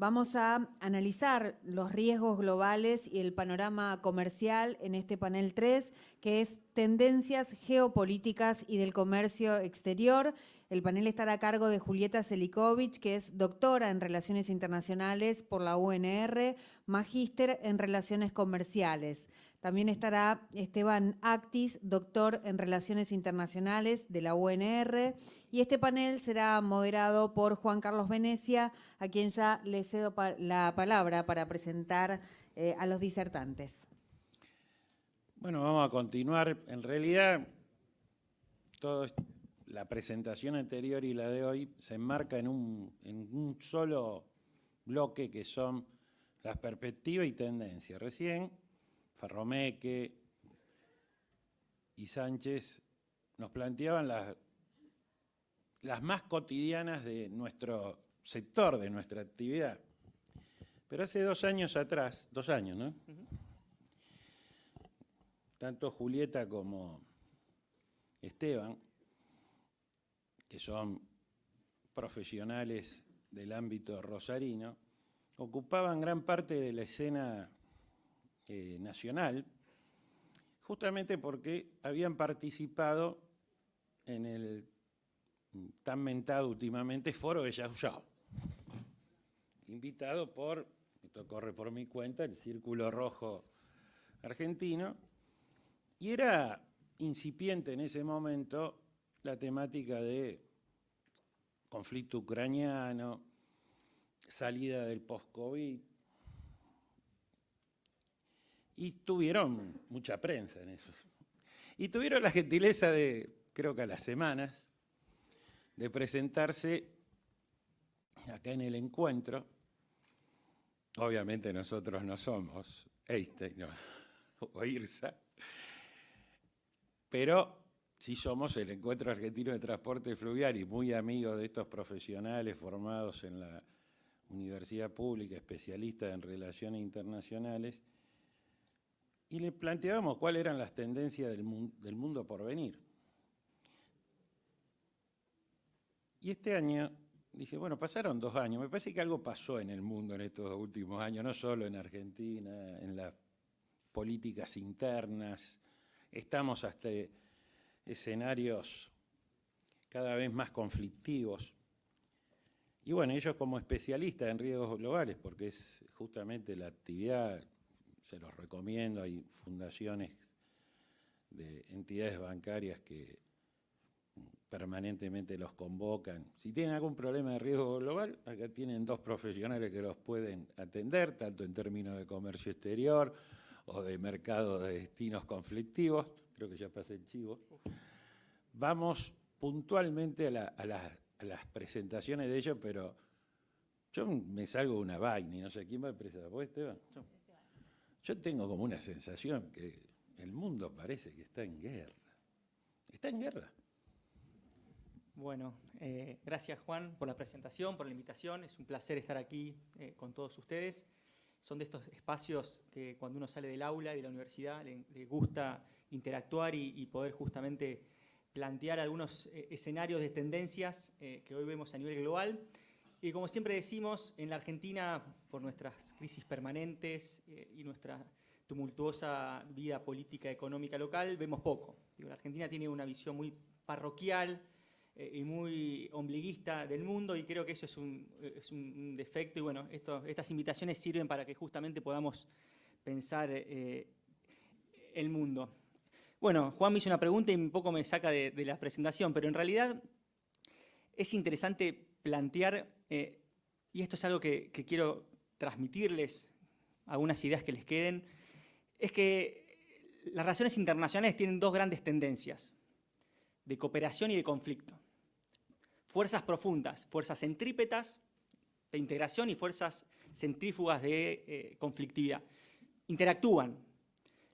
Vamos a analizar los riesgos globales y el panorama comercial en este panel 3, que es Tendencias Geopolíticas y del Comercio Exterior. El panel estará a cargo de Julieta Selikovic, que es doctora en Relaciones Internacionales por la UNR, magíster en Relaciones Comerciales. También estará Esteban Actis, doctor en Relaciones Internacionales de la UNR, y este panel será moderado por Juan Carlos Venecia, a quien ya le cedo la palabra para presentar a los disertantes. Bueno, vamos a continuar. En realidad, toda la presentación anterior y la de hoy se enmarca en un solo bloque, que son las perspectivas y tendencias. Recién Ferromeque y Sánchez nos planteaban las más cotidianas de nuestro sector, de nuestra actividad. Pero hace 2 años atrás, 2 años, ¿no? Tanto Julieta como Esteban, que son profesionales del ámbito rosarino, ocupaban gran parte de la escena nacional, justamente porque habían participado en el tan mentado últimamente Foro de Yauyao, invitado por, esto corre por mi cuenta, el Círculo Rojo Argentino, y era incipiente en ese momento la temática de conflicto ucraniano, salida del post-COVID, y tuvieron mucha prensa en eso. Y tuvieron la gentileza de, creo que a las semanas, de presentarse acá en el encuentro. Obviamente nosotros no somos Einstein o IRSA, pero sí somos el Encuentro Argentino de Transporte Fluvial y muy amigos de estos profesionales formados en la Universidad Pública, especialistas en relaciones internacionales, y le planteábamos cuáles eran las tendencias del mundo por venir. Y este año dije, bueno, pasaron 2 años, me parece que algo pasó en el mundo en estos últimos años, no solo en Argentina, en las políticas internas, estamos hasta escenarios cada vez más conflictivos. Y bueno, ellos como especialistas en riesgos globales, porque es justamente la actividad, se los recomiendo, hay fundaciones de entidades bancarias que permanentemente los convocan. Si tienen algún problema de riesgo global, acá tienen 2 profesionales que los pueden atender, tanto en términos de comercio exterior o de mercado de destinos conflictivos. Creo que ya pasé el chivo. Vamos puntualmente a las presentaciones de ellos, pero yo me salgo de una vaina y no sé quién va a presentar. ¿Vos, Esteban? Yo tengo como una sensación que el mundo parece que está en guerra. Está en guerra. Bueno, gracias Juan por la presentación, por la invitación. Es un placer estar aquí con todos ustedes. Son de estos espacios que cuando uno sale del aula, de la universidad, le gusta interactuar y poder justamente plantear algunos escenarios de tendencias que hoy vemos a nivel global. Y como siempre decimos, en la Argentina, por nuestras crisis permanentes y nuestra tumultuosa vida política y económica local, vemos poco. La Argentina tiene una visión muy parroquial y muy ombliguista del mundo, y creo que eso es un defecto, y bueno, estas invitaciones sirven para que justamente podamos pensar el mundo. Bueno, Juan me hizo una pregunta y un poco me saca de la presentación, pero en realidad es interesante plantear, y esto es algo que quiero transmitirles, algunas ideas que les queden, es que las relaciones internacionales tienen 2 grandes tendencias, de cooperación y de conflicto. Fuerzas profundas, fuerzas centrípetas de integración y fuerzas centrífugas de conflictividad. Interactúan.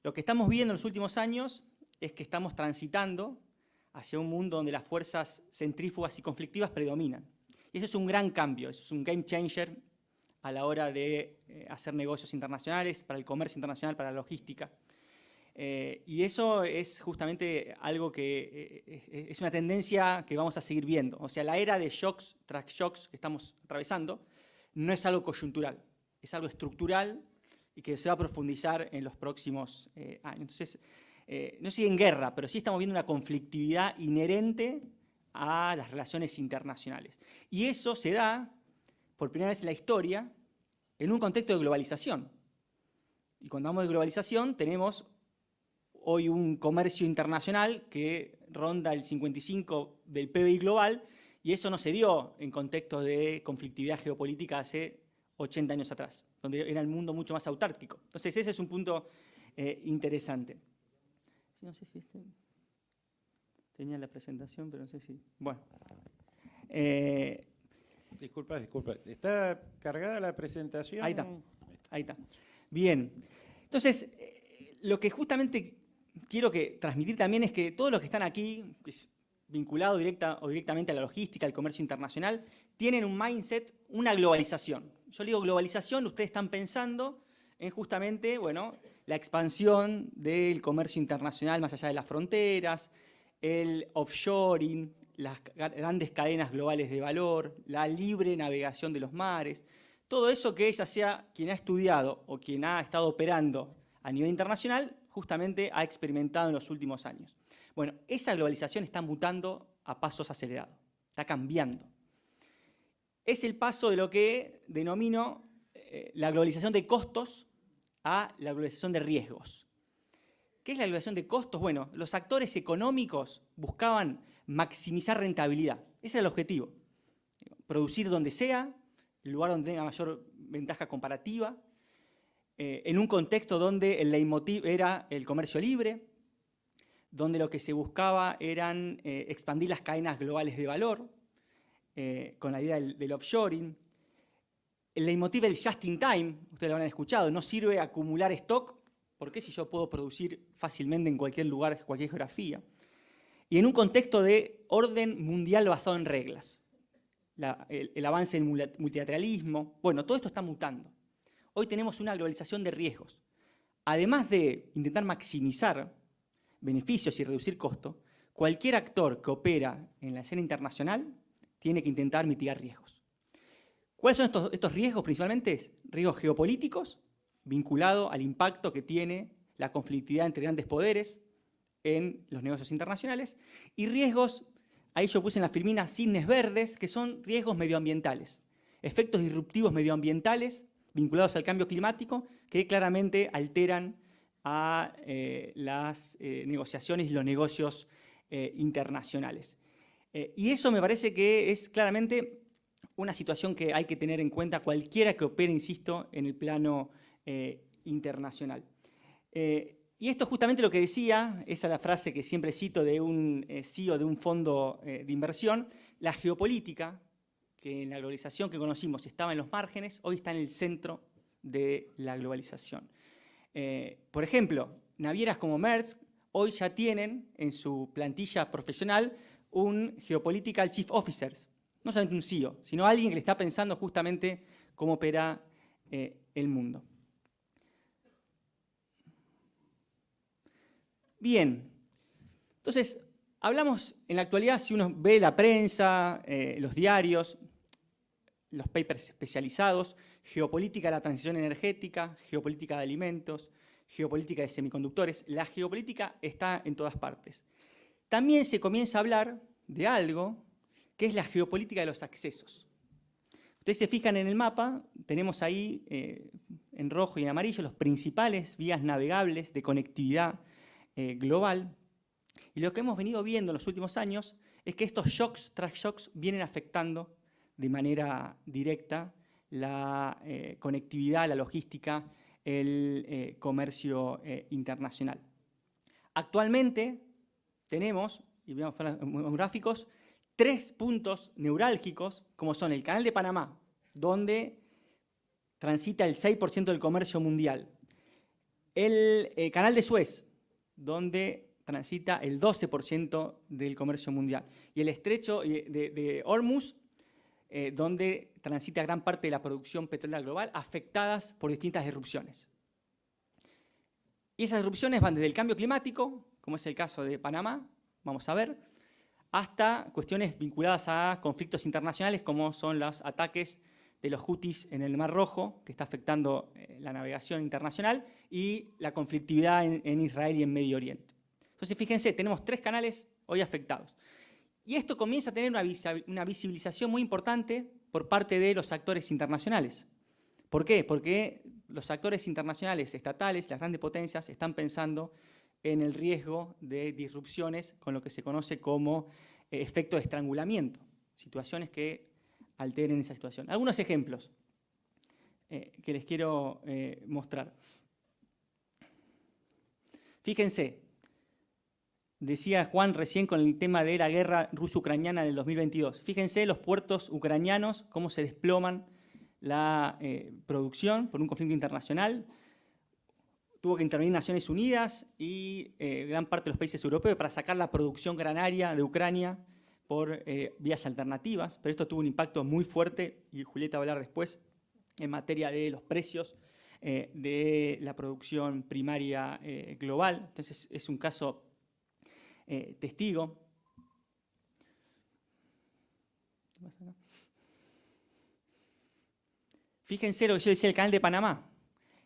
Lo que estamos viendo en los últimos años es que estamos transitando hacia un mundo donde las fuerzas centrífugas y conflictivas predominan. Y eso es un gran cambio, es un game changer a la hora de hacer negocios internacionales, para el comercio internacional, para la logística. Y eso es justamente algo que es una tendencia que vamos a seguir viendo. O sea, la era de shocks tras shocks que estamos atravesando no es algo coyuntural, es algo estructural y que se va a profundizar en los próximos años. Entonces, no sigue en guerra, pero sí estamos viendo una conflictividad inherente a las relaciones internacionales. Y eso se da, por primera vez en la historia, en un contexto de globalización. Y cuando hablamos de globalización, tenemos hoy un comercio internacional que ronda el 55% del PBI global, y eso no se dio en contexto de conflictividad geopolítica hace 80 años atrás, donde era el mundo mucho más autárquico. Entonces, ese es un punto interesante. No sé si tenía la presentación, pero no sé si... Bueno. Disculpa. ¿Está cargada la presentación? Ahí está. Bien. Entonces, lo que justamente quiero transmitir también es que todos los que están aquí, vinculados directamente a la logística, al comercio internacional, tienen un mindset, una globalización. Yo digo globalización, ustedes están pensando en justamente, bueno, la expansión del comercio internacional más allá de las fronteras, el offshoring, las grandes cadenas globales de valor, la libre navegación de los mares, todo eso que ya sea quien ha estudiado o quien ha estado operando a nivel internacional, justamente ha experimentado en los últimos años. Bueno, esa globalización está mutando a pasos acelerados, está cambiando. Es el paso de lo que denomino la globalización de costos a la globalización de riesgos. ¿Qué es la globalización de costos? Bueno, los actores económicos buscaban maximizar rentabilidad. Ese era el objetivo. Producir donde sea, el lugar donde tenga mayor ventaja comparativa, en un contexto donde el leitmotiv era el comercio libre, donde lo que se buscaba eran expandir las cadenas globales de valor, con la idea del offshoring. El leitmotiv del just in time, ustedes lo habrán escuchado, no sirve acumular stock, porque si yo puedo producir fácilmente en cualquier lugar, cualquier geografía. Y en un contexto de orden mundial basado en reglas. El avance del multilateralismo, bueno, todo esto está mutando. Hoy tenemos una globalización de riesgos. Además de intentar maximizar beneficios y reducir costos, cualquier actor que opera en la escena internacional tiene que intentar mitigar riesgos. ¿Cuáles son estos riesgos principalmente? Riesgos geopolíticos, vinculados al impacto que tiene la conflictividad entre grandes poderes en los negocios internacionales, y riesgos, ahí yo puse en la filmina cisnes verdes, que son riesgos medioambientales, efectos disruptivos medioambientales vinculados al cambio climático que claramente alteran a las negociaciones y los negocios internacionales. Y eso me parece que es claramente una situación que hay que tener en cuenta cualquiera que opere, insisto, en el plano internacional. Y esto es justamente lo que decía, esa es la frase que siempre cito de un CEO de un fondo de inversión: la geopolítica, que en la globalización que conocimos estaba en los márgenes, hoy está en el centro de la globalización. Por ejemplo, navieras como Maersk hoy ya tienen en su plantilla profesional un Geopolitical Chief Officer, no solamente un CEO, sino alguien que le está pensando justamente cómo opera el mundo. Bien, entonces, hablamos en la actualidad, si uno ve la prensa, los diarios, los papers especializados, geopolítica de la transición energética, geopolítica de alimentos, geopolítica de semiconductores. La geopolítica está en todas partes. También se comienza a hablar de algo que es la geopolítica de los accesos. Ustedes se fijan en el mapa, tenemos ahí en rojo y en amarillo los principales vías navegables de conectividad global. Y lo que hemos venido viendo en los últimos años es que estos shocks tras shocks vienen afectando de manera directa la conectividad, la logística, el comercio internacional. Actualmente tenemos, y vemos en los gráficos, 3 puntos neurálgicos, como son el Canal de Panamá, donde transita el 6% del comercio mundial, el Canal de Suez, donde transita el 12% del comercio mundial, y el estrecho de Hormuz, donde transita gran parte de la producción petrolera global, afectadas por distintas disrupciones. Y esas disrupciones van desde el cambio climático, como es el caso de Panamá, vamos a ver, hasta cuestiones vinculadas a conflictos internacionales, como son los ataques de los hutis en el Mar Rojo, que está afectando la navegación internacional, y la conflictividad en Israel y en Medio Oriente. Entonces, fíjense, tenemos 3 canales hoy afectados. Y esto comienza a tener una visibilización muy importante por parte de los actores internacionales. ¿Por qué? Porque los actores internacionales estatales, las grandes potencias, están pensando en el riesgo de disrupciones con lo que se conoce como efecto de estrangulamiento, situaciones que alteren esa situación. Algunos ejemplos que les quiero mostrar. Fíjense, decía Juan recién con el tema de la guerra ruso-ucraniana del 2022. Fíjense los puertos ucranianos, cómo se desploman la producción por un conflicto internacional. Tuvo que intervenir Naciones Unidas y gran parte de los países europeos para sacar la producción granaria de Ucrania por vías alternativas, pero esto tuvo un impacto muy fuerte, y Julieta va a hablar después, en materia de los precios de la producción primaria global. Entonces es un caso testigo. ¿Qué pasa acá? Fíjense lo que yo decía del Canal de Panamá.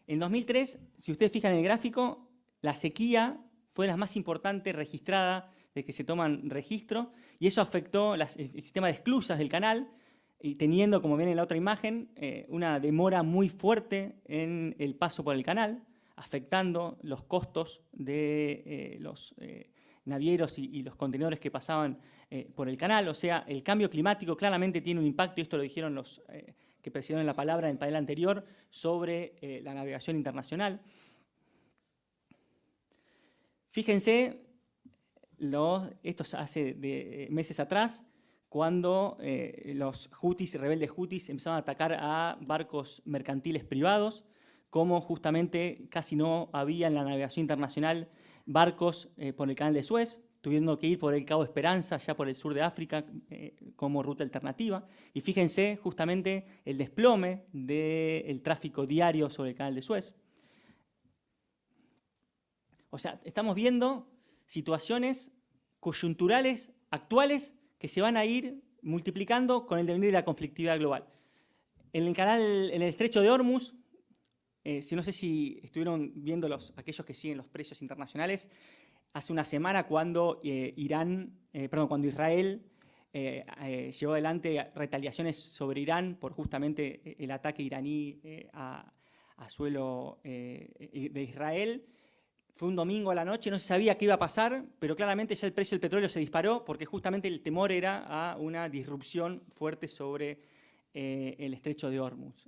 En 2003, si ustedes fijan en el gráfico, la sequía fue la más importante registrada de que se toman registro, y eso afectó el sistema de esclusas del canal, y teniendo, como ven en la otra imagen, una demora muy fuerte en el paso por el canal, afectando los costos de los navieros y los contenedores que pasaban por el canal. O sea, el cambio climático claramente tiene un impacto, y esto lo dijeron los que presidieron la palabra en el panel anterior, sobre la navegación internacional. Fíjense, esto hace meses atrás, cuando los hutis, rebeldes hutis, empezaron a atacar a barcos mercantiles privados, como justamente casi no había en la navegación internacional barcos por el canal de Suez, tuviendo que ir por el Cabo Esperanza, ya por el sur de África, como ruta alternativa. Y fíjense justamente el desplome del tráfico diario sobre el canal de Suez. O sea, estamos viendo situaciones coyunturales, actuales, que se van a ir multiplicando con el devenir de la conflictividad global. En el estrecho de Hormuz, no sé si estuvieron viendo aquellos que siguen los precios internacionales, hace una semana cuando Israel llevó adelante retaliaciones sobre Irán por justamente el ataque iraní a suelo de Israel. Fue un domingo a la noche, no se sabía qué iba a pasar, pero claramente ya el precio del petróleo se disparó porque justamente el temor era a una disrupción fuerte sobre el estrecho de Hormuz.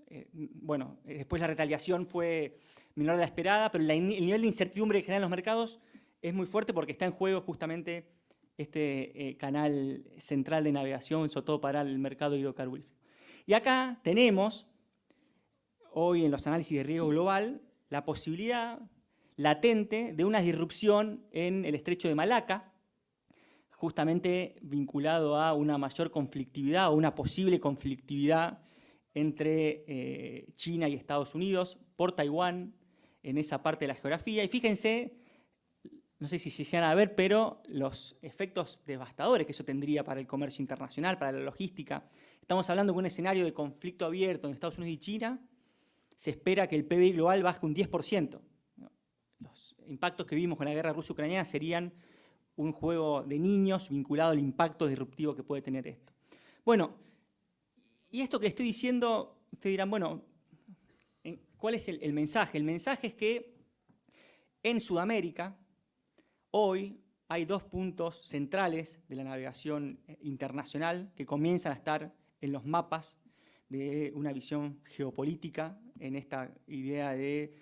Después la retaliación fue menor de la esperada, pero el nivel de incertidumbre que generan los mercados es muy fuerte porque está en juego justamente este canal central de navegación, sobre todo para el mercado hidrocarburífero. Y acá tenemos, hoy en los análisis de riesgo global, la posibilidad latente de una disrupción en el estrecho de Malaca, justamente vinculado a una mayor conflictividad o una posible conflictividad entre China y Estados Unidos por Taiwán en esa parte de la geografía. Y fíjense, no sé si se llegan a ver, pero los efectos devastadores que eso tendría para el comercio internacional, para la logística. Estamos hablando de un escenario de conflicto abierto en Estados Unidos y China. Se espera que el PBI global baje un 10%. Los impactos que vimos con la guerra ruso-ucraniana serían un juego de niños vinculado al impacto disruptivo que puede tener esto. Bueno, y esto que estoy diciendo, ustedes dirán, bueno, ¿cuál es el mensaje? El mensaje es que en Sudamérica hoy hay 2 puntos centrales de la navegación internacional que comienzan a estar en los mapas de una visión geopolítica, en esta idea de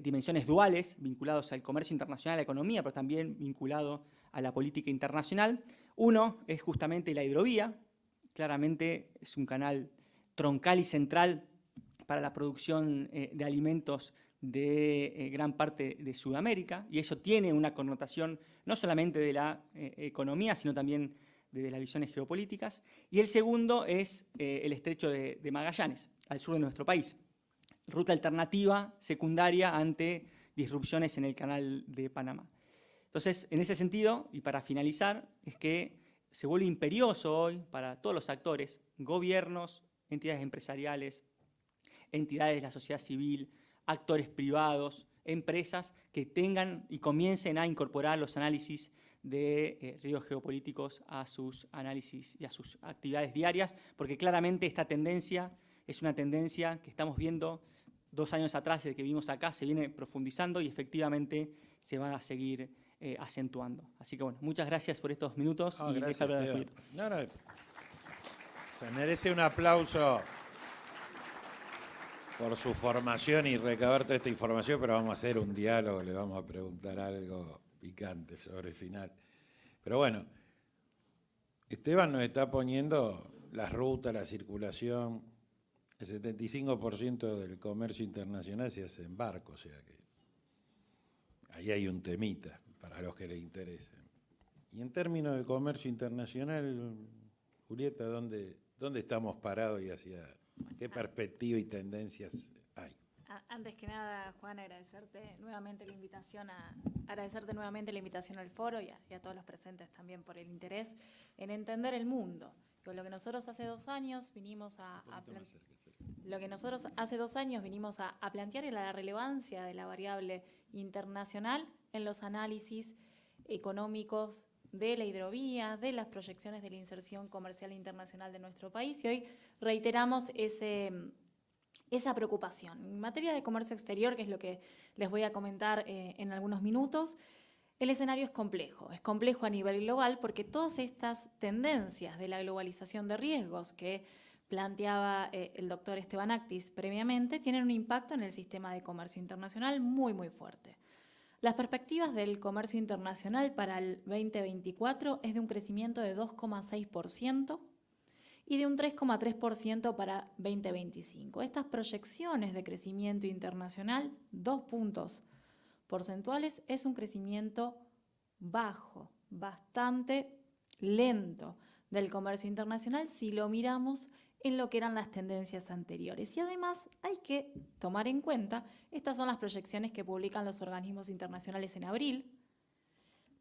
dimensiones duales vinculados al comercio internacional, a la economía, pero también vinculado a la política internacional. Uno es justamente la hidrovía, claramente es un canal troncal y central para la producción de alimentos de gran parte de Sudamérica, y eso tiene una connotación no solamente de la economía, sino también de las visiones geopolíticas. Y el segundo es el estrecho de Magallanes, al sur de nuestro país. Ruta alternativa secundaria ante disrupciones en el canal de Panamá. Entonces, en ese sentido, y para finalizar, es que se vuelve imperioso hoy para todos los actores, gobiernos, entidades empresariales, entidades de la sociedad civil, actores privados, empresas que tengan y comiencen a incorporar los análisis de riesgos geopolíticos a sus análisis y a sus actividades diarias, porque claramente esta tendencia es una tendencia que estamos viendo 2 años atrás, desde que vivimos acá, se viene profundizando y efectivamente se va a seguir acentuando. Así que bueno, muchas gracias por estos minutos. Gracias, Pedro. Se merece un aplauso por su formación y recabar toda esta información, pero vamos a hacer un diálogo, le vamos a preguntar algo picante sobre el final. Pero bueno, Esteban nos está poniendo las rutas, la circulación. El 75% del comercio internacional se hace en barco, o sea que ahí hay un temita para los que les interese. Y en términos de comercio internacional, Julieta, ¿dónde estamos parados y hacia qué perspectiva y tendencias hay? Antes que nada, Juan, agradecerte nuevamente la invitación al foro y a todos los presentes también por el interés en entender el mundo. Lo que nosotros hace 2 años vinimos a plantear era la relevancia de la variable internacional en los análisis económicos de la hidrovía, de las proyecciones de la inserción comercial internacional de nuestro país, y hoy reiteramos esa preocupación. En materia de comercio exterior, que es lo que les voy a comentar en algunos minutos, el escenario es complejo a nivel global porque todas estas tendencias de la globalización de riesgos que planteaba el doctor Esteban Actis previamente tienen un impacto en el sistema de comercio internacional muy, muy fuerte. Las perspectivas del comercio internacional para el 2024 es de un crecimiento de 2,6% y de un 3,3% para 2025. Estas proyecciones de crecimiento internacional, 2 puntos porcentuales, es un crecimiento bajo, bastante lento del comercio internacional si lo miramos en lo que eran las tendencias anteriores. Y además hay que tomar en cuenta, estas son las proyecciones que publican los organismos internacionales en abril.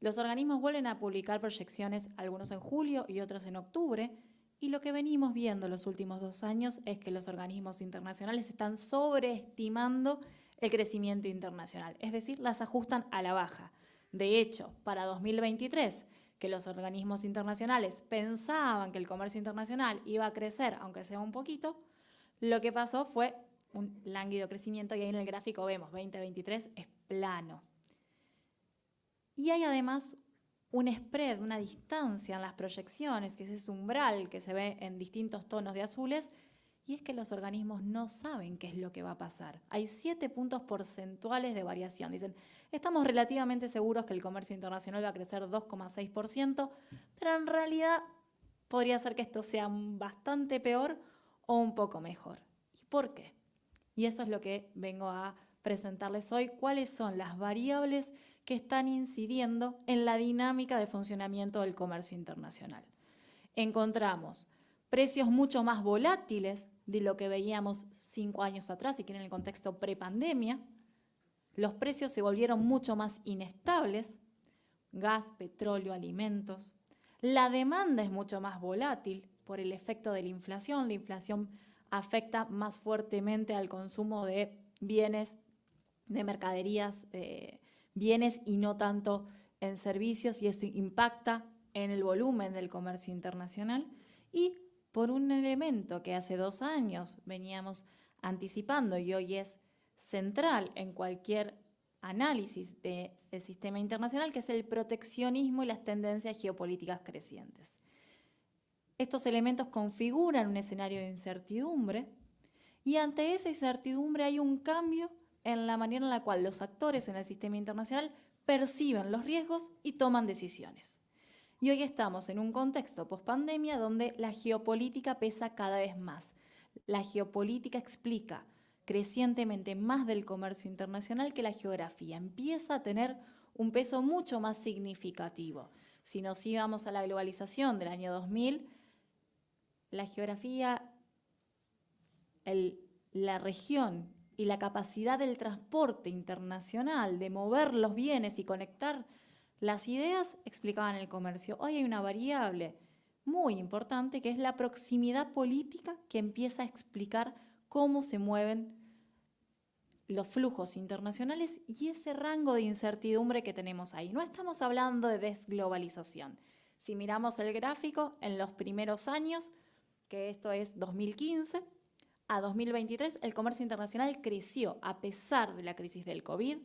Los organismos vuelven a publicar proyecciones, algunos en julio y otros en octubre, y lo que venimos viendo los últimos 2 años es que los organismos internacionales están sobreestimando el crecimiento internacional, es decir, las ajustan a la baja. De hecho, para 2023, que los organismos internacionales pensaban que el comercio internacional iba a crecer, aunque sea un poquito, lo que pasó fue un lánguido crecimiento y ahí en el gráfico vemos 2023 es plano. Y hay además un spread, una distancia en las proyecciones, que es ese umbral que se ve en distintos tonos de azules, y es que los organismos no saben qué es lo que va a pasar. Hay 7 puntos porcentuales de variación. Dicen, estamos relativamente seguros que el comercio internacional va a crecer 2,6%, pero en realidad podría ser que esto sea bastante peor o un poco mejor. ¿Y por qué? Y eso es lo que vengo a presentarles hoy, cuáles son las variables que están incidiendo en la dinámica de funcionamiento del comercio internacional. Encontramos precios mucho más volátiles de lo que veíamos 5 años atrás, y que en el contexto prepandemia. Los precios se volvieron mucho más inestables, gas, petróleo, alimentos. La demanda es mucho más volátil por el efecto de la inflación. La inflación afecta más fuertemente al consumo de bienes, de mercaderías, bienes y no tanto en servicios, y eso impacta en el volumen del comercio internacional. Y por un elemento que hace 2 años veníamos anticipando y hoy es central en cualquier análisis del sistema internacional, que es el proteccionismo y las tendencias geopolíticas crecientes. Estos elementos configuran un escenario de incertidumbre, y ante esa incertidumbre hay un cambio en la manera en la cual los actores en el sistema internacional perciben los riesgos y toman decisiones. Y hoy estamos en un contexto post-pandemia donde la geopolítica pesa cada vez más. La geopolítica explica crecientemente más del comercio internacional que la geografía. Empieza a tener un peso mucho más significativo. Si nos íbamos a la globalización del año 2000, la geografía, la región y la capacidad del transporte internacional, de mover los bienes y conectar las ideas, explicaban el comercio. Hoy hay una variable muy importante, que es la proximidad política que empieza a explicar cómo se mueven los flujos internacionales y ese rango de incertidumbre que tenemos ahí. No estamos hablando de desglobalización. Si miramos el gráfico, en los primeros años, que esto es 2015 a 2023, el comercio internacional creció a pesar de la crisis del COVID,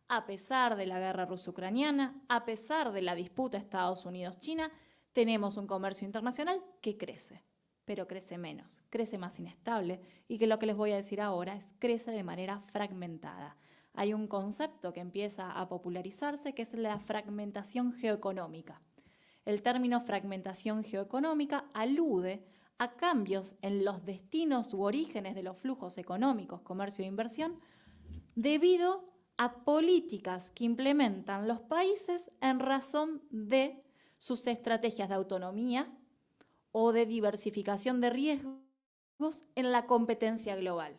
a pesar de la guerra ruso-ucraniana, a pesar de la disputa Estados Unidos-China, tenemos un comercio internacional que crece, pero crece menos, crece más inestable y que lo que les voy a decir ahora es crece de manera fragmentada. Hay un concepto que empieza a popularizarse que es la fragmentación geoeconómica. El término fragmentación geoeconómica alude a cambios en los destinos u orígenes de los flujos económicos, comercio e inversión, debido a políticas que implementan los países en razón de sus estrategias de autonomía o de diversificación de riesgos en la competencia global.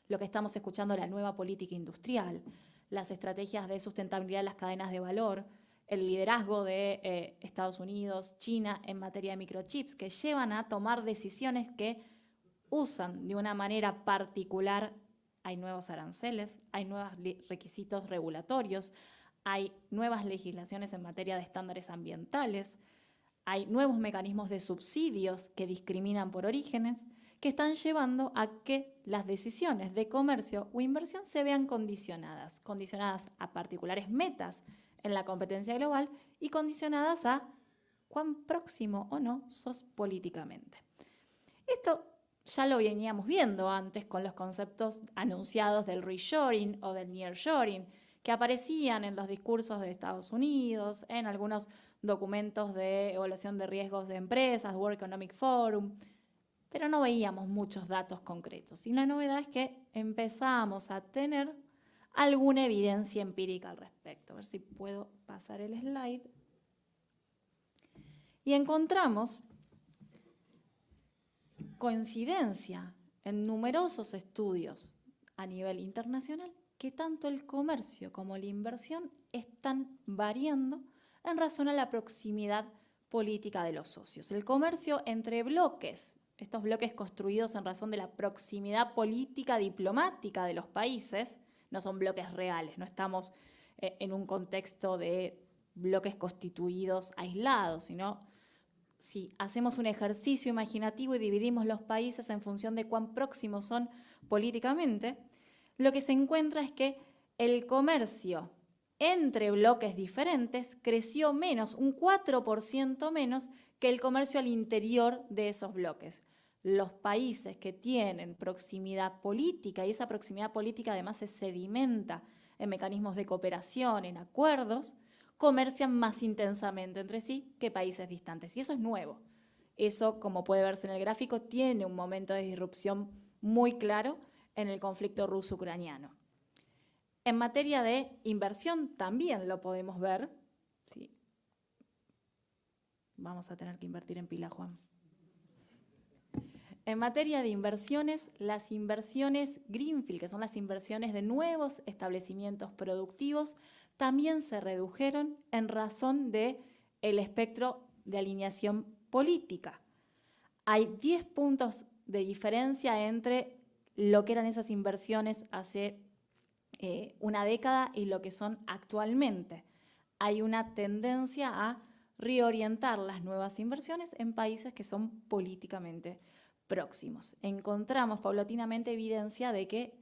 Lo que estamos escuchando, la nueva política industrial, las estrategias de sustentabilidad de las cadenas de valor, el liderazgo de Estados Unidos, China en materia de microchips, que llevan a tomar decisiones que usan de una manera particular. Hay nuevos aranceles, hay nuevos requisitos regulatorios, hay nuevas legislaciones en materia de estándares ambientales, hay nuevos mecanismos de subsidios que discriminan por orígenes, que están llevando a que las decisiones de comercio o inversión se vean condicionadas a particulares metas en la competencia global y condicionadas a cuán próximo o no sos políticamente. Esto ya lo veníamos viendo antes con los conceptos anunciados del reshoring o del nearshoring, que aparecían en los discursos de Estados Unidos, en algunos documentos de evaluación de riesgos de empresas, World Economic Forum, pero no veíamos muchos datos concretos. Y la novedad es que empezamos a tener alguna evidencia empírica al respecto. A ver si puedo pasar el slide. Y encontramos coincidencia en numerosos estudios a nivel internacional que tanto el comercio como la inversión están variando en razón a la proximidad política de los socios. El comercio entre bloques, estos bloques construidos en razón de la proximidad política diplomática de los países, no son bloques reales, no estamos en un contexto de bloques constituidos aislados, sino si hacemos un ejercicio imaginativo y dividimos los países en función de cuán próximos son políticamente, lo que se encuentra es que el comercio entre bloques diferentes creció menos, un 4% menos que el comercio al interior de esos bloques. Los países que tienen proximidad política, y esa proximidad política además se sedimenta en mecanismos de cooperación, en acuerdos, comercian más intensamente entre sí que países distantes. Y eso es nuevo. Eso, como puede verse en el gráfico, tiene un momento de disrupción muy claro en el conflicto ruso-ucraniano. En materia de inversión también lo podemos ver. Sí. Vamos a tener que invertir en pila, Juan. En materia de inversiones, las inversiones greenfield, que son las inversiones de nuevos establecimientos productivos, también se redujeron en razón del espectro de alineación política. Hay 10 puntos de diferencia entre lo que eran esas inversiones hace una década y lo que son actualmente. Hay una tendencia a reorientar las nuevas inversiones en países que son políticamente próximos. Encontramos paulatinamente evidencia de que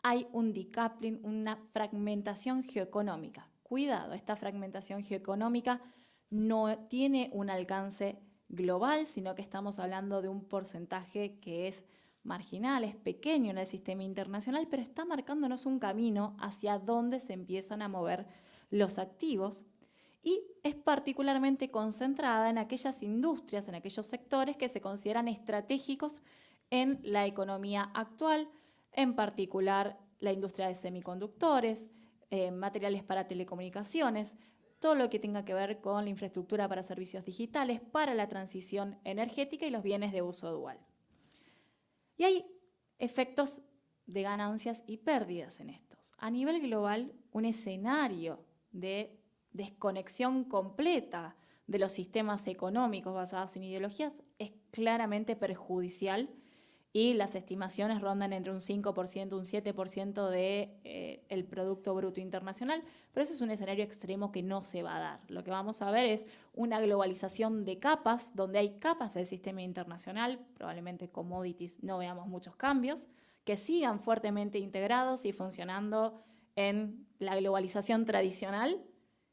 hay un decoupling, una fragmentación geoeconómica. Cuidado, esta fragmentación geoeconómica no tiene un alcance global, sino que estamos hablando de un porcentaje que es marginal, es pequeño en el sistema internacional, pero está marcándonos un camino hacia dónde se empiezan a mover los activos y es particularmente concentrada en aquellas industrias, en aquellos sectores que se consideran estratégicos en la economía actual, en particular la industria de semiconductores, materiales para telecomunicaciones, todo lo que tenga que ver con la infraestructura para servicios digitales, para la transición energética y los bienes de uso dual. Y hay efectos de ganancias y pérdidas en estos. A nivel global, un escenario de desconexión completa de los sistemas económicos basados en ideologías es claramente perjudicial y las estimaciones rondan entre un 5%, un 7% del Producto Bruto Internacional, pero ese es un escenario extremo que no se va a dar. Lo que vamos a ver es una globalización de capas, donde hay capas del sistema internacional, probablemente commodities no veamos muchos cambios, que sigan fuertemente integrados y funcionando en la globalización tradicional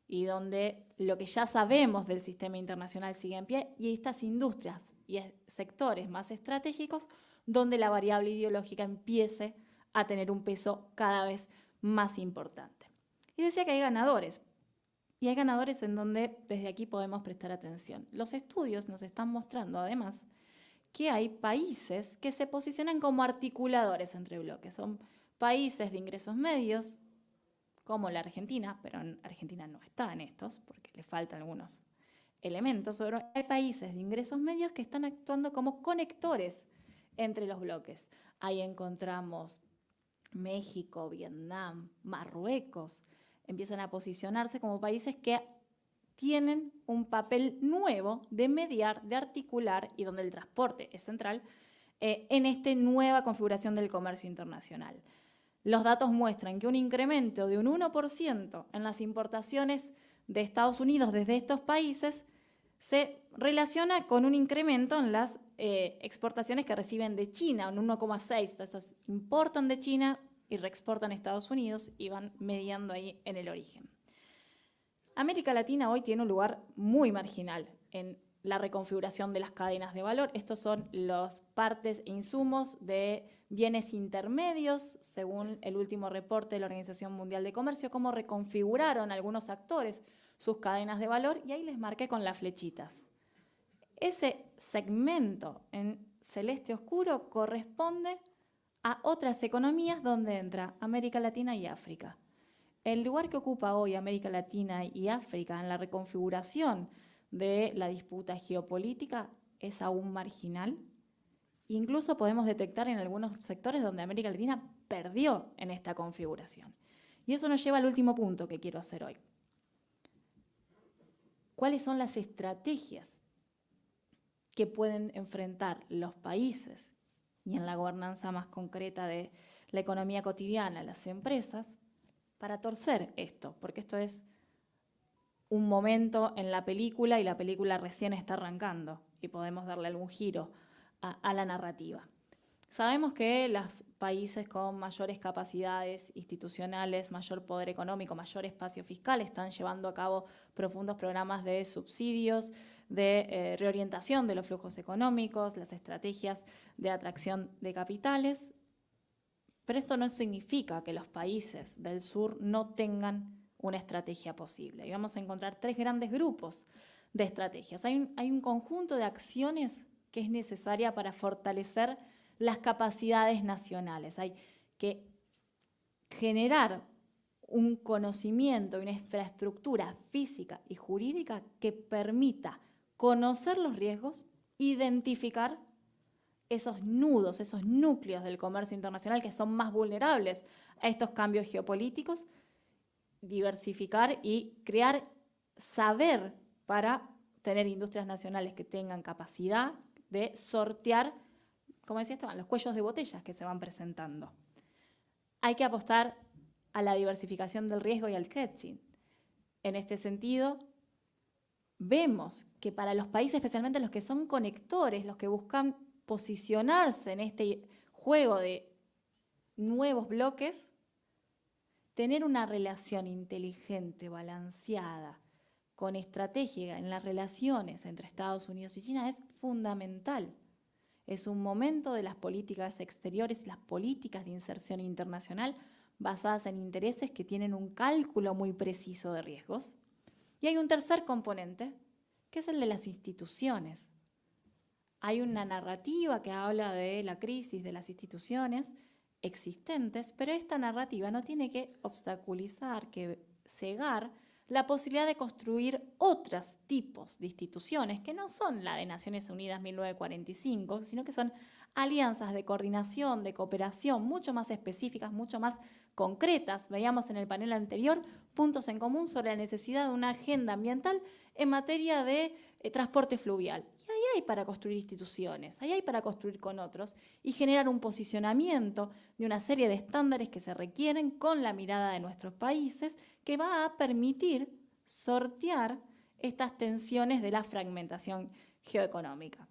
y donde lo que ya sabemos del sistema internacional sigue en pie, y estas industrias y sectores más estratégicos donde la variable ideológica empiece a tener un peso cada vez más importante. Y decía que hay ganadores, y hay ganadores en donde desde aquí podemos prestar atención. Los estudios nos están mostrando además que hay países que se posicionan como articuladores entre bloques. Son países de ingresos medios, como la Argentina, pero Argentina no está en estos porque le faltan algunos elementos. Pero hay países de ingresos medios que están actuando como conectores entre los bloques. Ahí encontramos México, Vietnam, Marruecos, empiezan a posicionarse como países que tienen un papel nuevo de mediar, de articular, y donde el transporte es central en esta nueva configuración del comercio internacional. Los datos muestran que un incremento de un 1% en las importaciones de Estados Unidos desde estos países se relaciona con un incremento en las exportaciones que reciben de China, un 1,6%. Estos importan de China y reexportan a Estados Unidos y van mediando ahí en el origen. América Latina hoy tiene un lugar muy marginal en la reconfiguración de las cadenas de valor. Estos son los partes e insumos de bienes intermedios, según el último reporte de la Organización Mundial de Comercio, cómo reconfiguraron algunos actores sus cadenas de valor, y ahí les marqué con las flechitas. Ese segmento en celeste oscuro corresponde a otras economías donde entra América Latina y África. El lugar que ocupa hoy América Latina y África en la reconfiguración de la disputa geopolítica es aún marginal. Incluso podemos detectar en algunos sectores donde América Latina perdió en esta configuración. Y eso nos lleva al último punto que quiero hacer hoy. ¿Cuáles son las estrategias que pueden enfrentar los países y en la gobernanza más concreta de la economía cotidiana, las empresas, para torcer esto? Porque esto es un momento en la película y la película recién está arrancando y podemos darle algún giro a la narrativa. Sabemos que los países con mayores capacidades institucionales, mayor poder económico, mayor espacio fiscal están llevando a cabo profundos programas de subsidios, de reorientación de los flujos económicos, las estrategias de atracción de capitales, pero esto no significa que los países del sur no tengan una estrategia posible. Y vamos a encontrar tres grandes grupos de estrategias. Hay un conjunto de acciones que es necesaria para fortalecer las capacidades nacionales. Hay que generar un conocimiento, una infraestructura física y jurídica que permita conocer los riesgos, identificar esos nudos, esos núcleos del comercio internacional que son más vulnerables a estos cambios geopolíticos, diversificar y crear saber para tener industrias nacionales que tengan capacidad de sortear, como decía Esteban, los cuellos de botellas que se van presentando. Hay que apostar a la diversificación del riesgo y al hedging. En este sentido, vemos que para los países, especialmente los que son conectores, los que buscan posicionarse en este juego de nuevos bloques, tener una relación inteligente, balanceada, con estrategia en las relaciones entre Estados Unidos y China es fundamental. Es un momento de las políticas exteriores y las políticas de inserción internacional basadas en intereses que tienen un cálculo muy preciso de riesgos. Y hay un tercer componente, que es el de las instituciones. Hay una narrativa que habla de la crisis de las instituciones existentes, pero esta narrativa no tiene que obstaculizar, que cegar la posibilidad de construir otros tipos de instituciones que no son la de Naciones Unidas 1945, sino que son alianzas de coordinación, de cooperación mucho más específicas, mucho más concretas. Veíamos en el panel anterior puntos en común sobre la necesidad de una agenda ambiental en materia de transporte fluvial. Y ahí hay para construir instituciones, ahí hay para construir con otros y generar un posicionamiento de una serie de estándares que se requieren con la mirada de nuestros países que va a permitir sortear estas tensiones de la fragmentación geoeconómica.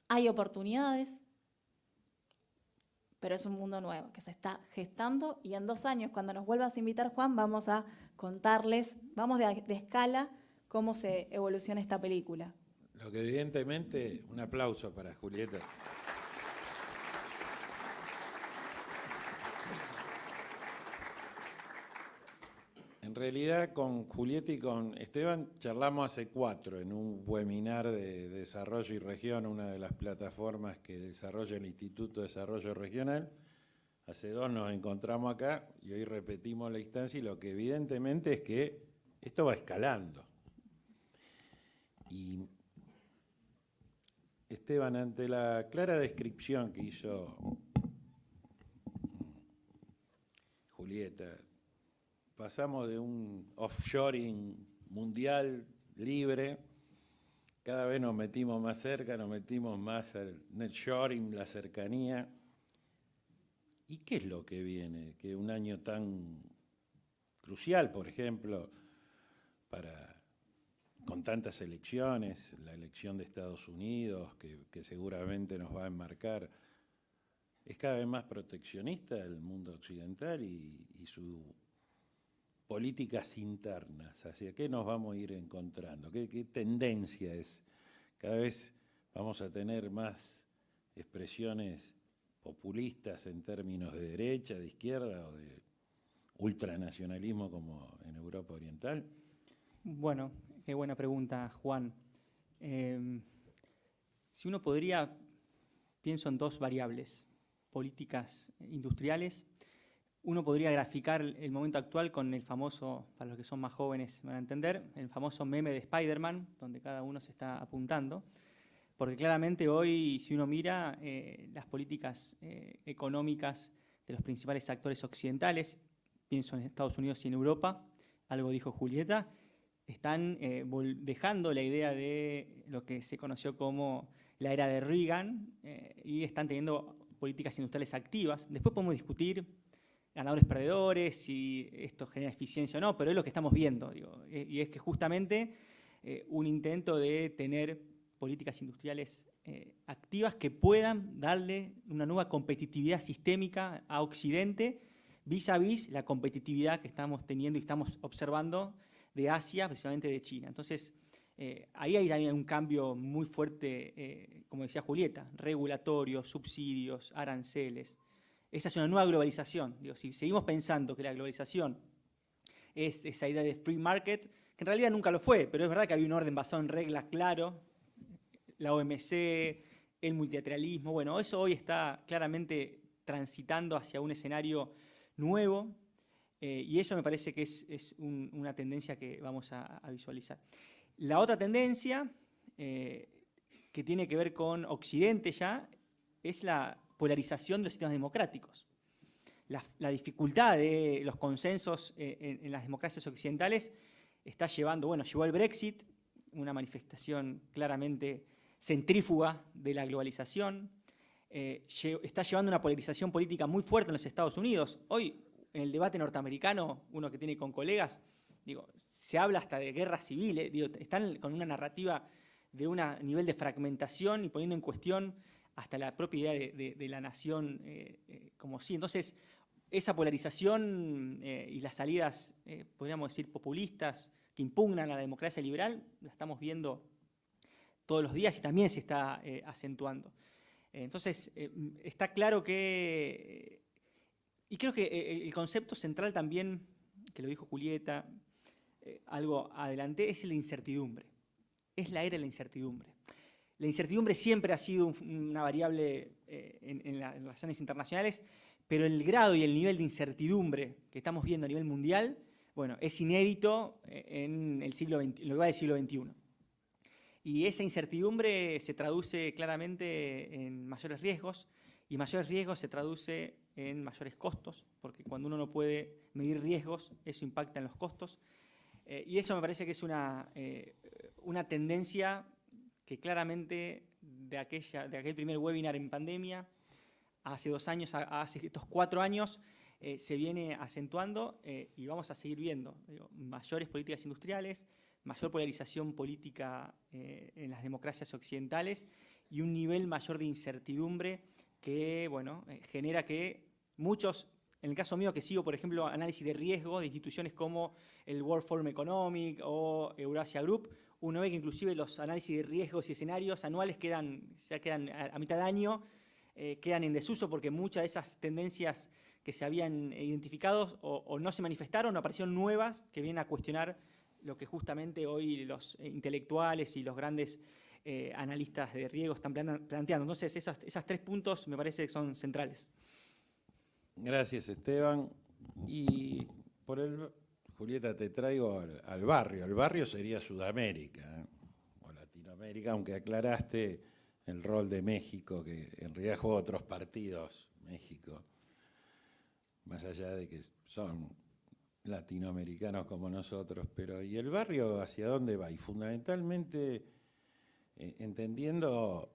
Hay oportunidades, pero es un mundo nuevo que se está gestando y en 2 años, cuando nos vuelvas a invitar, Juan, vamos a contarles, vamos de escala, cómo se evoluciona esta película. Lo que evidentemente, un aplauso para Julieta. En realidad, con Julieta y con Esteban charlamos hace 4 en un webinar de Desarrollo y Región, una de las plataformas que desarrolla el Instituto de Desarrollo Regional. Hace 2 nos encontramos acá y hoy repetimos la instancia y lo que evidentemente es que esto va escalando. Y Esteban, ante la clara descripción que hizo Julieta, pasamos de un offshoring mundial libre, cada vez nos metimos más cerca, nos metimos más al netshoring, la cercanía. ¿Y qué es lo que viene? Que un año tan crucial, por ejemplo, con tantas elecciones, la elección de Estados Unidos, que seguramente nos va a enmarcar, es cada vez más proteccionista el mundo occidental y sus políticas internas. ¿Hacia qué nos vamos a ir encontrando? ¿Qué tendencia es? Cada vez vamos a tener más expresiones populistas en términos de derecha, de izquierda o de ultranacionalismo como en Europa Oriental. Bueno, qué buena pregunta, Juan. Si uno podría, pienso en 2 variables, políticas industriales. Uno podría graficar el momento actual con el famoso, para los que son más jóvenes van a entender, el famoso meme de Spider-Man, donde cada uno se está apuntando. Porque claramente hoy, si uno mira las políticas económicas de los principales actores occidentales, pienso en Estados Unidos y en Europa, algo dijo Julieta, están dejando la idea de lo que se conoció como la era de Reagan y están teniendo políticas industriales activas. Después podemos discutir ganadores, perdedores, si esto genera eficiencia o no, pero es lo que estamos viendo. Digo, y es que justamente un intento de tener políticas industriales activas que puedan darle una nueva competitividad sistémica a Occidente vis a vis la competitividad que estamos teniendo y estamos observando de Asia, precisamente de China. Entonces, ahí hay también un cambio muy fuerte, como decía Julieta, regulatorios, subsidios, aranceles. Esa es una nueva globalización. Digo, si seguimos pensando que la globalización es esa idea de free market, que en realidad nunca lo fue, pero es verdad que había un orden basado en reglas claro, la OMC, el multilateralismo, bueno, eso hoy está claramente transitando hacia un escenario nuevo y eso me parece que es una tendencia que vamos a visualizar. La otra tendencia que tiene que ver con Occidente ya es la polarización de los sistemas democráticos. La dificultad de los consensos en las democracias occidentales está llevando, bueno, llevó al Brexit, una manifestación claramente centrífuga de la globalización, está llevando una polarización política muy fuerte en los Estados Unidos. Hoy, en el debate norteamericano, uno que tiene con colegas, digo, se habla hasta de guerras civiles, digo, están con una narrativa de un nivel de fragmentación y poniendo en cuestión hasta la propia idea de la nación como sí. Entonces, esa polarización y las salidas, podríamos decir, populistas, que impugnan a la democracia liberal, la estamos viendo todos los días y también se está acentuando. Entonces, está claro que, y creo que el concepto central también, que lo dijo Julieta, algo adelante, es la incertidumbre. Es la era de la incertidumbre. La incertidumbre siempre ha sido una variable en las relaciones internacionales, pero el grado y el nivel de incertidumbre que estamos viendo a nivel mundial, bueno, es inédito en el siglo XX, en lo que va del siglo XXI. Y esa incertidumbre se traduce claramente en mayores riesgos, y mayores riesgos se traduce en mayores costos, porque cuando uno no puede medir riesgos, eso impacta en los costos. Y eso me parece que es una tendencia que claramente de aquel primer webinar en pandemia, hace 2 años, hace estos 4 años, se viene acentuando y vamos a seguir viendo mayores políticas industriales, mayor polarización política en las democracias occidentales y un nivel mayor de incertidumbre que genera que muchos, en el caso mío que sigo, por ejemplo, análisis de riesgo de instituciones como el World Forum Economic o Eurasia Group, uno ve que inclusive los análisis de riesgos y escenarios anuales ya quedan a mitad de año, quedan en desuso porque muchas de esas tendencias que se habían identificado o no se manifestaron o aparecieron nuevas que vienen a cuestionar lo que justamente hoy los intelectuales y los grandes analistas de riesgo están planteando. Entonces, esas 3 puntos me parece que son centrales. Gracias, Esteban. Y Julieta, te traigo al barrio. El barrio sería Sudamérica, o Latinoamérica, aunque aclaraste el rol de México, que en realidad juega otros partidos, México, más allá de que son latinoamericanos como nosotros. Pero ¿y el barrio hacia dónde va? Y fundamentalmente entendiendo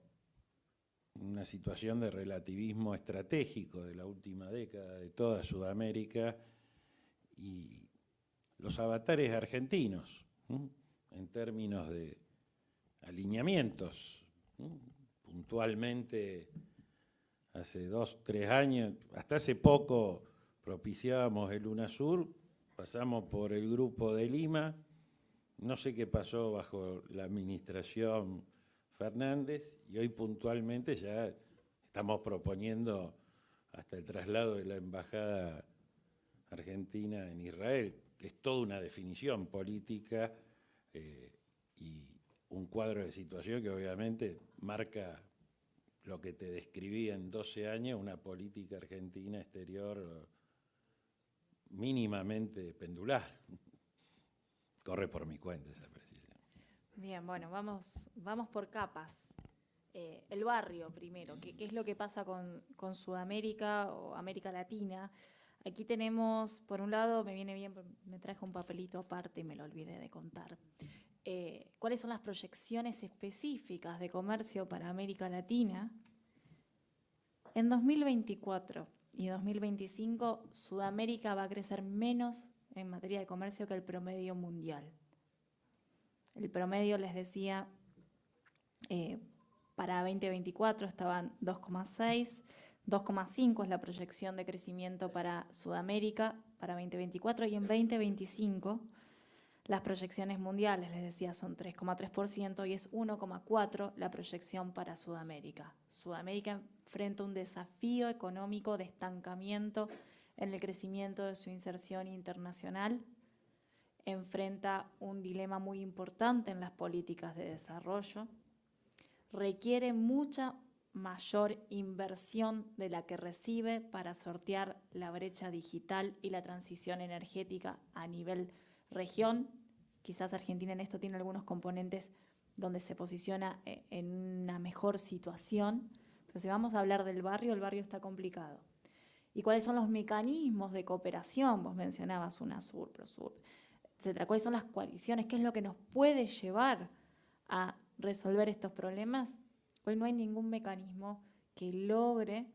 una situación de relativismo estratégico de la última década de toda Sudamérica y los avatares argentinos, en términos de alineamientos. Puntualmente, hace 2, 3 años, hasta hace poco propiciábamos el UNASUR, pasamos por el Grupo de Lima, no sé qué pasó bajo la administración Fernández, y hoy puntualmente ya estamos proponiendo hasta el traslado de la embajada argentina en Israel, que es toda una definición política y un cuadro de situación que obviamente marca lo que te describí en 12 años, una política argentina exterior mínimamente pendular. Corre por mi cuenta esa precisión. Bien, bueno, vamos por capas. El barrio primero, ¿qué es lo que pasa con Sudamérica o América Latina? Aquí tenemos, por un lado, me viene bien, me traje un papelito aparte y me lo olvidé de contar. ¿Cuáles son las proyecciones específicas de comercio para América Latina? En 2024 y 2025, Sudamérica va a crecer menos en materia de comercio que el promedio mundial. El promedio, les decía, para 2024 estaban 2,6, 2,5 es la proyección de crecimiento para Sudamérica para 2024 y en 2025 las proyecciones mundiales, les decía, son 3,3% y es 1,4 la proyección para Sudamérica. Sudamérica enfrenta un desafío económico de estancamiento en el crecimiento de su inserción internacional, enfrenta un dilema muy importante en las políticas de desarrollo, requiere mucha mayor inversión de la que recibe para sortear la brecha digital y la transición energética a nivel región. Quizás Argentina en esto tiene algunos componentes donde se posiciona en una mejor situación, pero si vamos a hablar del barrio, el barrio está complicado. ¿Y cuáles son los mecanismos de cooperación? Vos mencionabas UNASUR, PROSUR, etcétera. ¿Cuáles son las coaliciones? ¿Qué es lo que nos puede llevar a resolver estos problemas? Hoy no hay ningún mecanismo que logre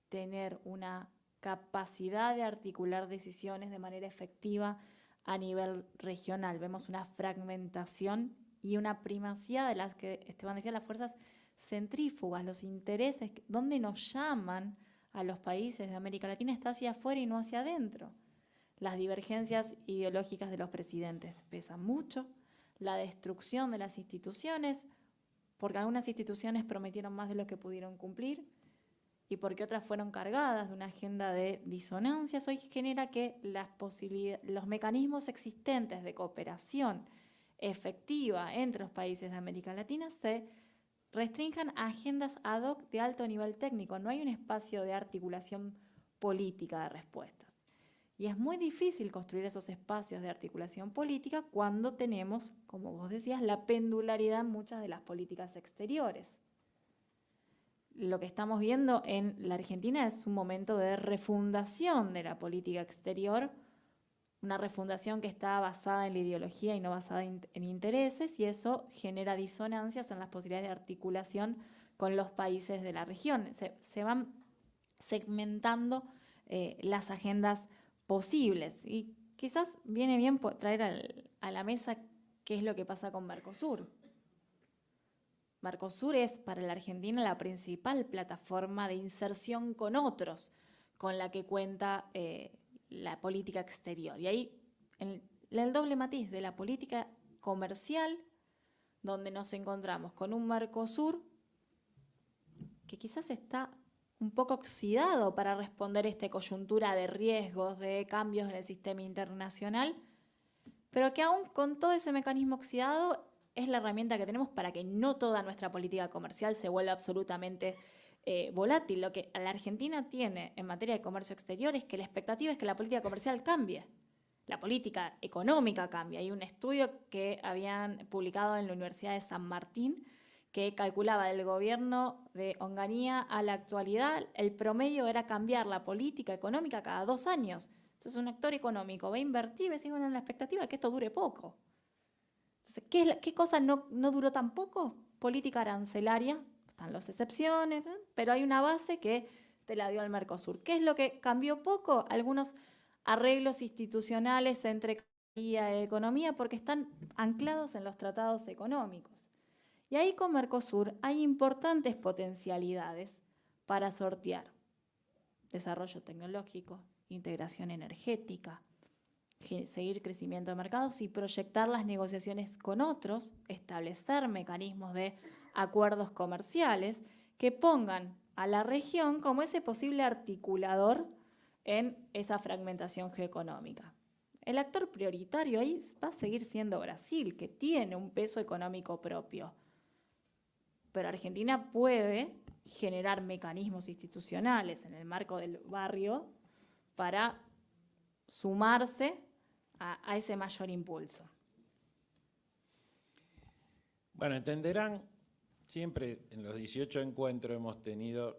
tener una capacidad de articular decisiones de manera efectiva a nivel regional. Vemos una fragmentación y una primacía de las que Esteban decía, las fuerzas centrífugas, los intereses, donde nos llaman a los países de América Latina está hacia afuera y no hacia adentro. Las divergencias ideológicas de los presidentes pesan mucho, la destrucción de las instituciones, porque algunas instituciones prometieron más de lo que pudieron cumplir y porque otras fueron cargadas de una agenda de disonancias, hoy genera que los mecanismos existentes de cooperación efectiva entre los países de América Latina se restrinjan a agendas ad hoc de alto nivel técnico. No hay un espacio de articulación política de respuestas. Y es muy difícil construir esos espacios de articulación política cuando tenemos, como vos decías, la pendularidad en muchas de las políticas exteriores. Lo que estamos viendo en la Argentina es un momento de refundación de la política exterior una refundación que está basada en la ideología y no basada en intereses, y eso genera disonancias en las posibilidades de articulación con los países de la región. Se van segmentando las agendas posibles, y quizás viene bien traer a la mesa qué es lo que pasa con Mercosur. Mercosur es para la Argentina la principal plataforma de inserción con otros, con la que cuenta la política exterior. Y ahí el doble matiz de la política comercial, donde nos encontramos con un Mercosur que quizás está un poco oxidado para responder a esta coyuntura de riesgos, de cambios en el sistema internacional, pero que aún con todo ese mecanismo oxidado es la herramienta que tenemos para que no toda nuestra política comercial se vuelva absolutamente volátil. Lo que la Argentina tiene en materia de comercio exterior es que la expectativa es que la política comercial cambie, la política económica cambie. Hay un estudio que habían publicado en la Universidad de San Martín que calculaba del gobierno de Onganía a la actualidad, el promedio era cambiar la política económica cada 2 años. Entonces un actor económico va a invertir y va a decir, bueno, la expectativa es que esto dure poco. Entonces, ¿qué cosa no duró tan poco? Política arancelaria. Están las excepciones, pero hay una base que te la dio el Mercosur. ¿Qué es lo que cambió poco? Algunos arreglos institucionales entre economía y economía porque están anclados en los tratados económicos. Y ahí con Mercosur hay importantes potencialidades para sortear desarrollo tecnológico, integración energética, seguir crecimiento de mercados y proyectar las negociaciones con otros, establecer mecanismos de acuerdos comerciales que pongan a la región como ese posible articulador en esa fragmentación geoeconómica. El actor prioritario ahí va a seguir siendo Brasil, que tiene un peso económico propio. Pero Argentina puede generar mecanismos institucionales en el marco del barrio para sumarse a ese mayor impulso. Bueno, entenderán, siempre en los 18 encuentros hemos tenido,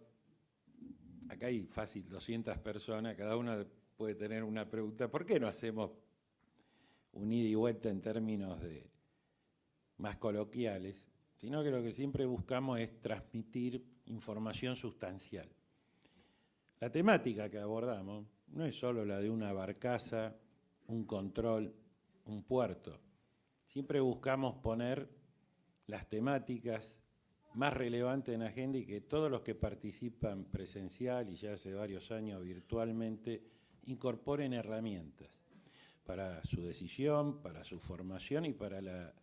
acá hay fácil 200 personas, cada una puede tener una pregunta. ¿Por qué no hacemos un ida y vuelta en términos más coloquiales? Sino que lo que siempre buscamos es transmitir información sustancial. La temática que abordamos no es solo la de una barcaza, un control, un puerto. Siempre buscamos poner las temáticas más relevantes en la agenda y que todos los que participan presencial y ya hace varios años virtualmente incorporen herramientas para su decisión, para su formación y para la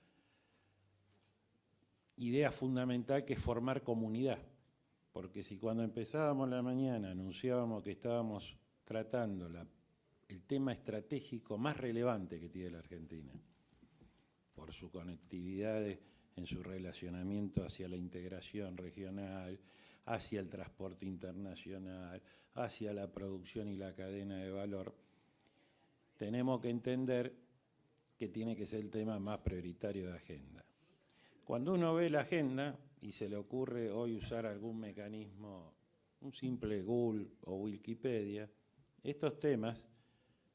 idea fundamental que es formar comunidad. Porque si cuando empezábamos la mañana anunciábamos que estábamos tratando el tema estratégico más relevante que tiene la Argentina, por su conectividad en su relacionamiento hacia la integración regional, hacia el transporte internacional, hacia la producción y la cadena de valor, tenemos que entender que tiene que ser el tema más prioritario de agenda. Cuando uno ve la agenda y se le ocurre hoy usar algún mecanismo, un simple Google o Wikipedia, estos temas,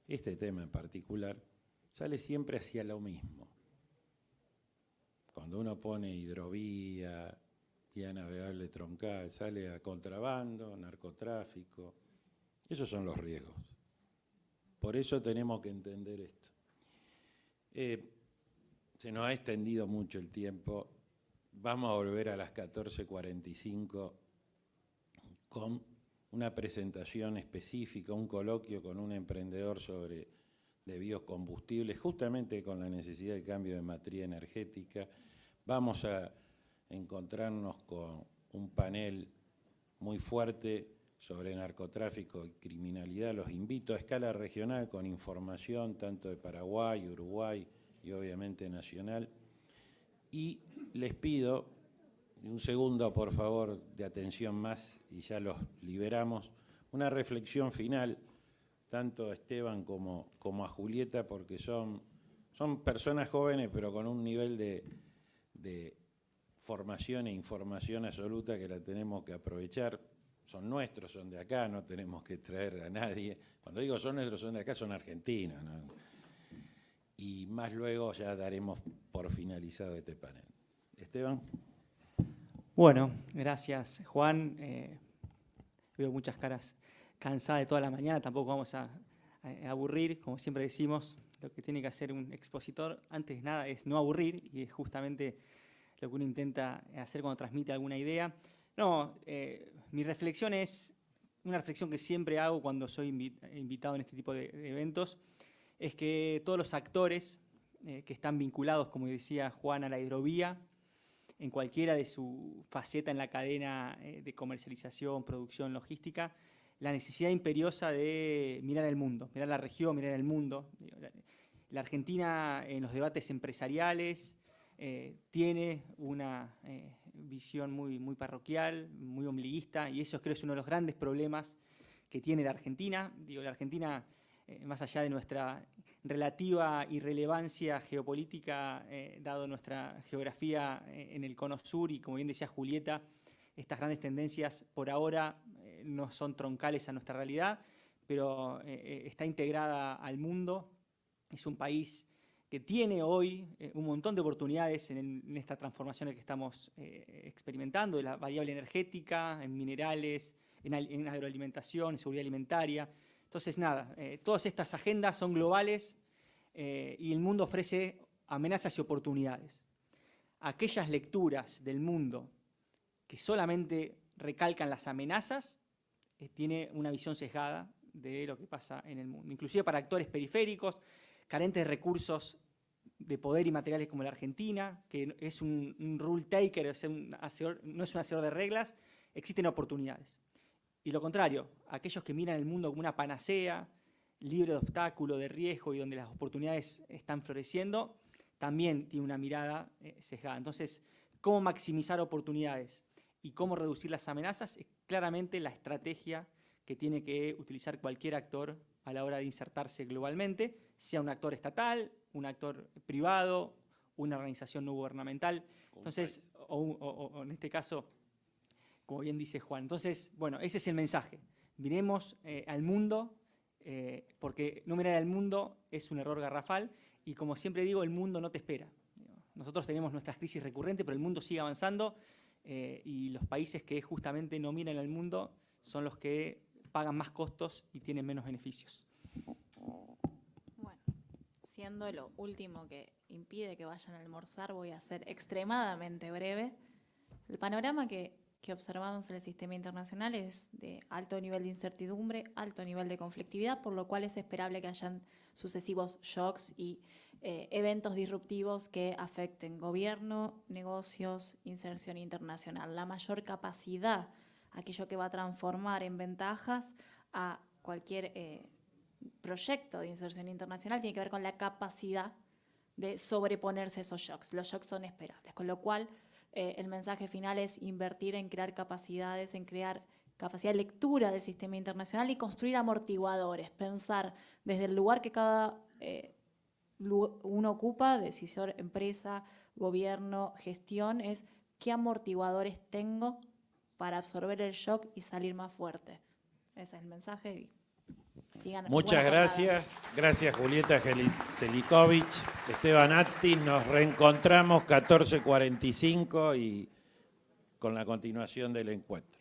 este tema en particular, sale siempre hacia lo mismo. Cuando uno pone hidrovía, vía navegable troncal, sale a contrabando, narcotráfico. Esos son los riesgos. Por eso tenemos que entender esto. Se nos ha extendido mucho el tiempo. Vamos a volver a las 14:45 con una presentación específica, un coloquio con un emprendedor de biocombustibles, justamente con la necesidad de cambio de matriz energética. Vamos a encontrarnos con un panel muy fuerte sobre narcotráfico y criminalidad. Los invito a escala regional con información tanto de Paraguay, Uruguay y obviamente nacional. Y les pido un segundo, por favor, de atención más y ya los liberamos. Una reflexión final, tanto a Esteban como a Julieta, porque son personas jóvenes, pero con un nivel de formación e información absoluta que la tenemos que aprovechar. Son nuestros, son de acá, no tenemos que traer a nadie. Cuando digo son nuestros, son de acá, son argentinos, ¿no? y más luego ya daremos por finalizado este panel. Esteban. Bueno, gracias, Juan. Veo muchas caras cansadas de toda la mañana, tampoco vamos a aburrir, como siempre decimos, lo que tiene que hacer un expositor, antes de nada, es no aburrir, y es justamente lo que uno intenta hacer cuando transmite alguna idea. No, mi reflexión es una reflexión que siempre hago cuando soy invitado en este tipo de eventos, es que todos los actores que están vinculados, como decía Juan, a la hidrovía, en cualquiera de su faceta en la cadena de comercialización, producción, logística, la necesidad imperiosa de mirar el mundo, mirar la región, mirar el mundo. La Argentina en los debates empresariales tiene una visión muy parroquial, muy ombliguista, y eso creo es uno de los grandes problemas que tiene la Argentina. La Argentina, más allá de nuestra relativa irrelevancia geopolítica, dado nuestra geografía en el cono sur, y como bien decía Julieta, estas grandes tendencias por ahora no son troncales a nuestra realidad, pero está integrada al mundo. Es un país que tiene hoy un montón de oportunidades en esta transformación que estamos experimentando, de la variable energética, en minerales, en agroalimentación, en seguridad alimentaria. Entonces, nada, todas estas agendas son globales y el mundo ofrece amenazas y oportunidades. Aquellas lecturas del mundo que solamente recalcan las amenazas, tiene una visión sesgada de lo que pasa en el mundo. Inclusive para actores periféricos, carentes de recursos de poder y materiales como la Argentina, que es un rule taker, no es un hacedor de reglas, existen oportunidades. Y lo contrario, aquellos que miran el mundo como una panacea, libre de obstáculos, de riesgo y donde las oportunidades están floreciendo, también tiene una mirada sesgada. Entonces, ¿cómo maximizar oportunidades y cómo reducir las amenazas? Es claramente la estrategia que tiene que utilizar cualquier actor a la hora de insertarse globalmente, sea un actor estatal, un actor privado, una organización no gubernamental. Entonces, o en este caso, como bien dice Juan. Entonces, bueno, ese es el mensaje. Miremos al mundo, porque no mirar al mundo es un error garrafal, y como siempre digo, el mundo no te espera. Nosotros tenemos nuestras crisis recurrentes, pero el mundo sigue avanzando, y los países que justamente no miran al mundo son los que pagan más costos y tienen menos beneficios. Bueno, siendo lo último que impide que vayan a almorzar, voy a ser extremadamente breve. El panorama que observamos en el sistema internacional es de alto nivel de incertidumbre, alto nivel de conflictividad, por lo cual es esperable que hayan sucesivos shocks y eventos disruptivos que afecten gobierno, negocios, inserción internacional. La mayor capacidad, aquello que va a transformar en ventajas a cualquier proyecto de inserción internacional, tiene que ver con la capacidad de sobreponerse a esos shocks. Los shocks son esperables, con lo cual el mensaje final es invertir en crear capacidades, en crear capacidad de lectura del sistema internacional y construir amortiguadores, pensar desde el lugar que cada uno ocupa, decisor, empresa, gobierno, gestión, es qué amortiguadores tengo para absorber el shock y salir más fuerte. Ese es el mensaje. Y sigan. Muchas gracias. Gracias, Julieta Selikovic, Esteban Attis. Nos reencontramos 14:45 y con la continuación del encuentro.